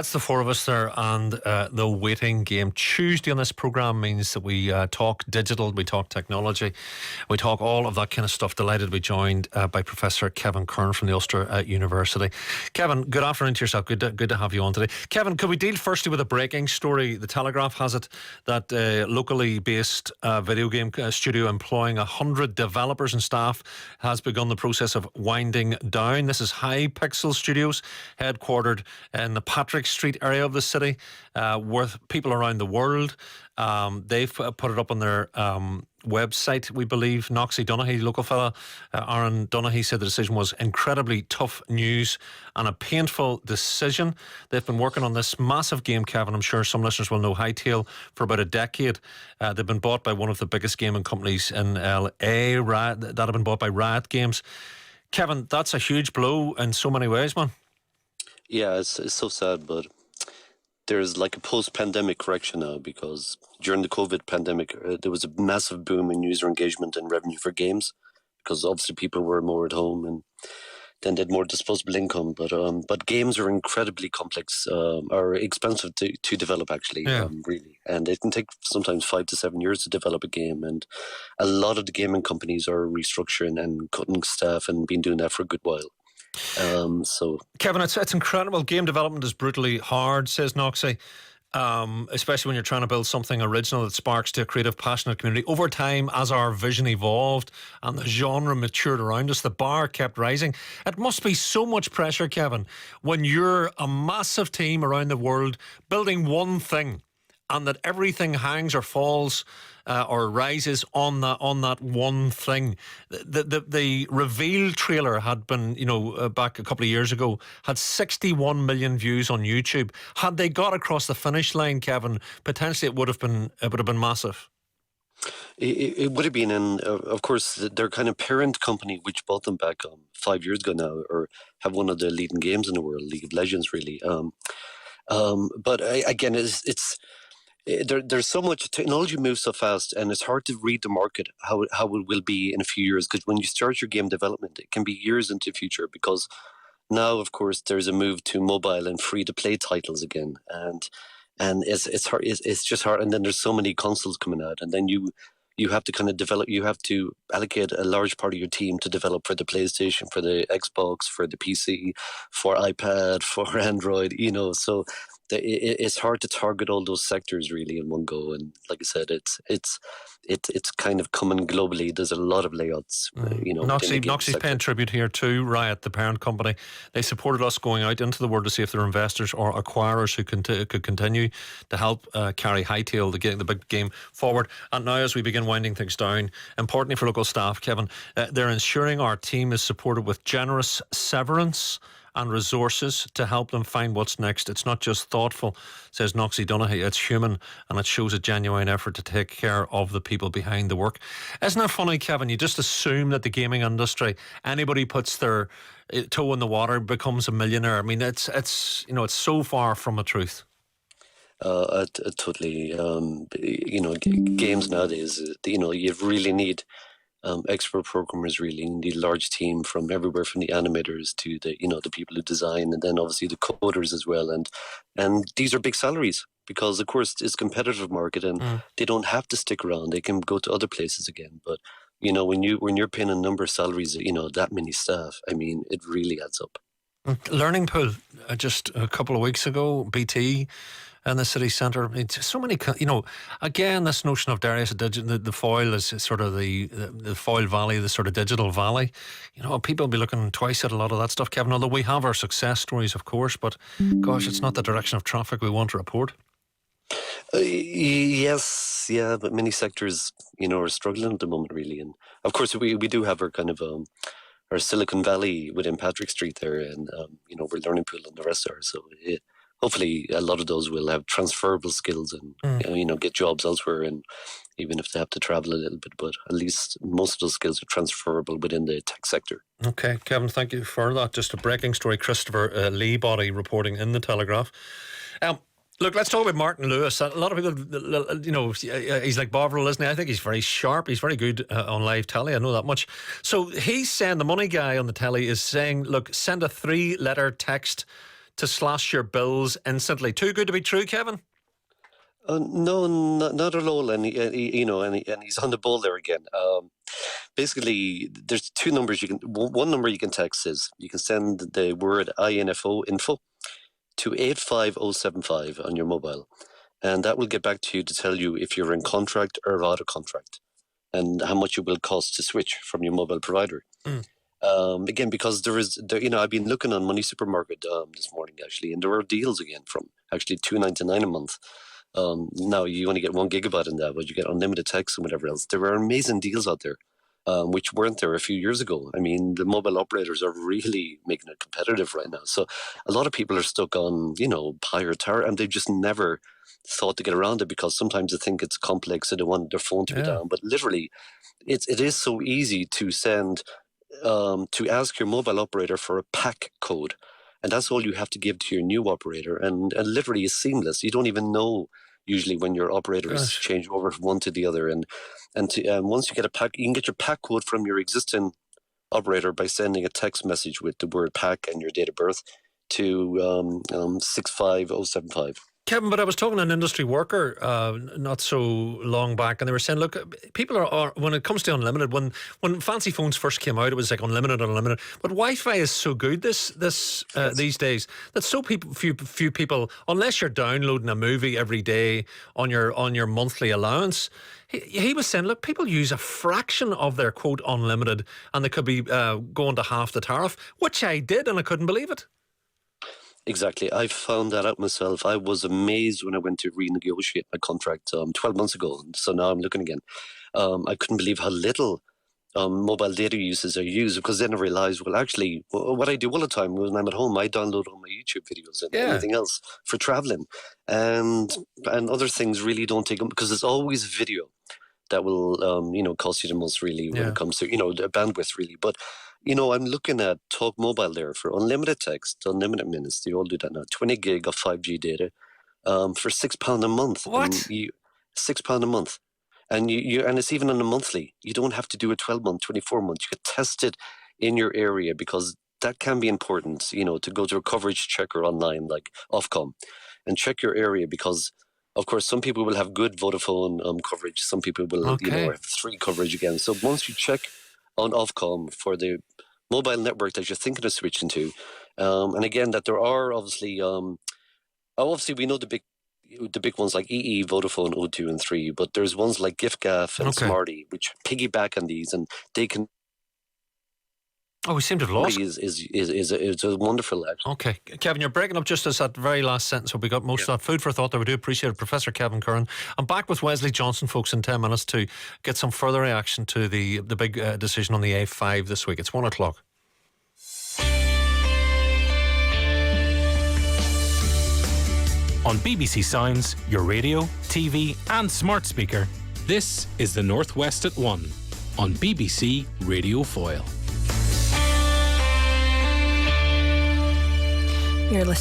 That's the four of us there, and the waiting game. Tuesday on this programme means that we talk digital, we talk technology, we talk all of that kind of stuff. Delighted to be joined by Professor Kevin Curran from the Ulster University. Kevin, good afternoon to yourself. Good to have you on today. Kevin, could we deal firstly with a breaking story? The Telegraph has it that locally based video game studio employing 100 developers and staff has begun the process of winding down. This is Hypixel Studios, headquartered in the Patrick Street area of the city, with people around the world. They've put it up on their website, we believe. Noxie Donaghy, local fella, Aaron Donaghy, said the decision was incredibly tough news and a painful decision. They've been working on this massive game, Kevin. I'm sure some listeners will know Hytale for about a decade. They've been bought by one of the biggest gaming companies in LA, that have been bought by Riot Games. Kevin, that's a huge blow in so many ways, man. Yeah, it's so sad, but there's like a post-pandemic correction now, because during the COVID pandemic, there was a massive boom in user engagement and revenue for games, because obviously people were more at home and then they had more disposable income. But games are incredibly complex, are expensive to develop, actually, really. And it can take sometimes 5 to 7 years to develop a game. And a lot of the gaming companies are restructuring and cutting staff and been doing that for a good while. So Kevin, it's incredible. Game development is brutally hard, says Noxie, especially when you're trying to build something original that sparks to a creative, passionate community. Over time, as our vision evolved and the genre matured around us, the bar kept rising. It must be so much pressure, Kevin, when you're a massive team around the world building one thing, and that everything hangs or falls or rises on that one thing. The reveal trailer had been, back a couple of years ago, had 61 million views on YouTube. Had they got across the finish line, Kevin, potentially it would have been massive. It would have been, and of course, their kind of parent company, which bought them back 5 years ago now, or have one of the leading games in the world, League of Legends, really. But again, there's so much technology moves so fast, and it's hard to read the market how it will be in a few years, because when you start your game development, it can be years into the future, because now, of course, there's a move to mobile and free to play titles again, and it's hard, it's just hard. And then there's so many consoles coming out, and then you have to kind of develop, you have to allocate a large part of your team to develop for the PlayStation, for the Xbox, for the PC, for iPad, for Android, so it's hard to target all those sectors really in one go. And like I said, it's kind of coming globally. There's a lot of layoffs. Noxie's paying tribute here to Riot, the parent company. They supported us going out into the world to see if there are investors or acquirers who could continue to help carry Hytale, the big game, forward. And now, as we begin winding things down, importantly for local staff, Kevin, they're ensuring our team is supported with generous severance and resources to help them find what's next. It's not just thoughtful, says Noxie Donaghy, it's human, and it shows a genuine effort to take care of the people behind the work. Isn't it funny, Kevin? You just assume that the gaming industry, anybody puts their toe in the water becomes a millionaire. I mean, it's so far from the truth. Totally. Games nowadays, you really need expert programmers, really. You need a large team from everywhere, from the animators to the people who design, and then obviously the coders as well. And these are big salaries, because of course it's a competitive market, and they don't have to stick around. They can go to other places again. But when you're paying a number of salaries, that many staff, I mean, it really adds up. Learning Pool, just a couple of weeks ago, BT in the city centre. I mean, so many, again, this notion of Darius, the Foyle is sort of the Foyle Valley, the sort of digital valley. People will be looking twice at a lot of that stuff, Kevin, although we have our success stories, of course, but gosh, it's not the direction of traffic we want to report. Yes, yeah, but many sectors, are struggling at the moment, really. And of course, we do have our kind of our Silicon Valley within Patrick Street there, and we're Learning Pool and the rest are. So hopefully a lot of those will have transferable skills and get jobs elsewhere, and even if they have to travel a little bit, but at least most of those skills are transferable within the tech sector. Okay, Kevin, thank you for that. Just a breaking story. Christopher Leabody reporting in the Telegraph. Look, let's talk about Martin Lewis. A lot of people, he's like Bovril, isn't he? I think he's very sharp. He's very good on live telly. I know that much. So he's saying, the money guy on the telly is saying, look, send a 3-letter text to slash your bills instantly. Too good to be true, Kevin? No, not at all. And he's on the ball there again. Basically, there's two numbers you can. One number you can text is you can send the word info to 85075 on your mobile, and that will get back to you to tell you if you're in contract or out of contract, and how much it will cost to switch from your mobile provider. Again, because I've been looking on Money Supermarket this morning actually, and there are deals again from actually $2.99 a month. Now you only get 1 gigabyte in that, but you get unlimited text and whatever else. There are amazing deals out there, which weren't there a few years ago. I mean, the mobile operators are really making it competitive right now. So a lot of people are stuck on, higher tariff, and they've just never thought to get around it because sometimes they think it's complex and they want their phone to be down. But literally, it is so easy to send, to ask your mobile operator for a pack code. And that's all you have to give to your new operator. And literally it's seamless. You don't even know usually when your operators change over from one to the other. And once you get a pack, you can get your pack code from your existing operator by sending a text message with the word pack and your date of birth to 65075. Kevin, but I was talking to an industry worker not so long back, and they were saying, look, people are when it comes to unlimited, when fancy phones first came out, it was like unlimited, but Wi-Fi is so good these days that few people, unless you're downloading a movie every day on your monthly allowance. He was saying, look, people use a fraction of their quote unlimited, and they could be going to half the tariff, which I did, and I couldn't believe it. Exactly. I found that out myself. I was amazed when I went to renegotiate my contract 12 months ago. So now I'm looking again. I couldn't believe how little mobile data uses are used, because then I realized, well, actually, what I do all the time when I'm at home, I download all my YouTube videos and anything else for traveling. And other things really don't take them, because there's always video that will, cost you the most, really, when it comes to, the bandwidth, really. But I'm looking at Talk Mobile there for unlimited text, unlimited minutes. They all do that now. 20 gig of 5G data for £6 a month. What? £6 a month. And and it's even on a monthly. You don't have to do a 12-month, 24-month. You could test it in your area, because that can be important, to go to a coverage checker online like Ofcom and check your area, because, of course, some people will have good Vodafone coverage. Some people will have free coverage again. So once you check on Ofcom for the mobile network that you're thinking of switching to, and again, that there are obviously we know the big ones like EE, Vodafone, O2 and 3, but there's ones like giffgaff and Smarty which piggyback on these, and they can. Oh, we seem to have lost. Is a wonderful action. Okay, Kevin, you're breaking up just as that very last sentence, so we got most of that. Food for thought there. We do appreciate it. Professor Kevin Curran. I'm back with Wesley Johnson, folks, in 10 minutes to get some further reaction to the big decision on the A5 this week. It's 1 o'clock. On BBC Sounds, your radio, TV and smart speaker, this is The Northwest at 1 on BBC Radio Foyle. You're listening.